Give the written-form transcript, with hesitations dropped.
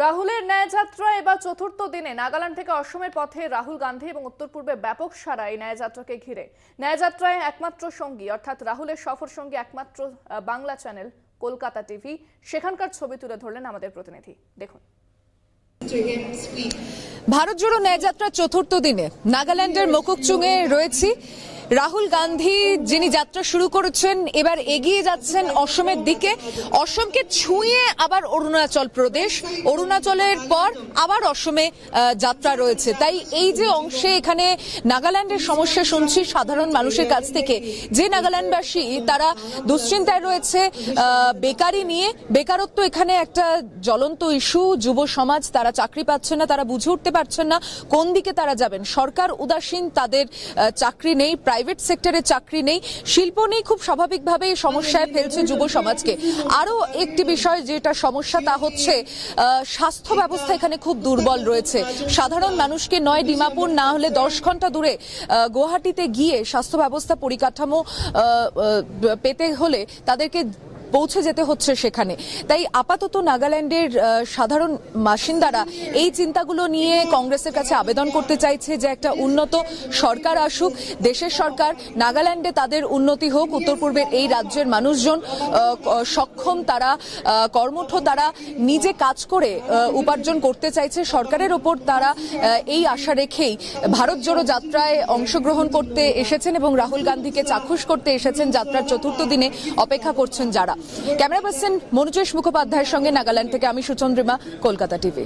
রাহুলের ন্যায়যাত্রা এবার চতুর্থ দিনে নাগাল্যান্ড থেকে অসমের পথে রাহুল গান্ধী এবং উত্তর পূর্বে ব্যাপক সাড়া এই ন্যায়যাত্রাকে ঘিরে। ন্যায়যাত্রায় একমাত্র সঙ্গী অর্থাৎ রাহুলের সফর সঙ্গী একমাত্র বাংলা চ্যানেল কলকাতা টিভি। সেখানকার ছবি তুলে ধরলেন আমাদের প্রতিনিধি, দেখুন। ভারত জোড়ো ন্যায়যাত্রার চতুর্থ দিনে নাগাল্যান্ডের মোককচুংয়ে রয়েছি। রাহুল গান্ধী যিনি যাত্রা শুরু করেছেন এবার এগিয়ে যাচ্ছেন অসমের দিকে। অসমকে ছুঁয়ে আবার অরুণাচল প্রদেশ, অরুণাচলের পর আবার অসমে যাত্রা রয়েছে। তাই এই যে অংশে এখানে নাগাল্যান্ডের সমস্যা শুনছি সাধারণ মানুষের কাছ থেকে, যে নাগাল্যান্ডবাসী তারা দুশ্চিন্তায় রয়েছে বেকারি নিয়ে। বেকারত্ব এখানে একটা জ্বলন্ত ইস্যু। যুব সমাজ তারা চাকরি পাচ্ছে না, তারা বুঝে উঠতে পারছেন না কোন দিকে তারা যাবেন। সরকার উদাসীন, তাদের চাকরি নেই, প্রাইভেট সেক্টরে চাকরি নেই, শিল্প নেই। খুব স্বাভাবিকভাবে সমস্যায় ফেলছে যুব সমাজকে। আরো একটি বিষয় যেটা সমস্যা তা হচ্ছে স্বাস্থ্য ব্যবস্থা এখানে খুব দুর্বল রয়েছে। সাধারণ মানুষকে নয় ডিমাপুর না হলে 10 ঘন্টা দূরে গুয়াহাটিতে গিয়ে স্বাস্থ্য ব্যবস্থা পরিকাঠামো পেতে হলে তাদেরকে পৌঁছে যেতে হচ্ছে সেখানে। তাই আপাতত নাগাল্যান্ডের সাধারণ বাসিন্দারা এই চিন্তাগুলো নিয়ে কংগ্রেসের কাছে আবেদন করতে চাইছে যে একটা উন্নত সরকার আসুক, দেশের সরকার। নাগাল্যান্ডে তাদের উন্নতি হোক। উত্তর পূর্বের এই রাজ্যের মানুষজন সক্ষম, তারা কর্মঠ, তারা নিজে কাজ করে উপার্জন করতে চাইছে। সরকারের ওপর তারা এই আশা রেখেই ভারত জোড়ো যাত্রায় অংশগ্রহণ করতে এসেছেন এবং রাহুল গান্ধীকে চাক্ষুষ করতে এসেছেন। যাত্রার চতুর্থ দিনে অপেক্ষা করছেন যারা। ক্যামেরা পার্সন মনোজেশ মুখোপাধ্যায়ের সঙ্গে নাগাল্যান্ড থেকে আমি সুচন্দ্রিমা, কলকাতা টিভি।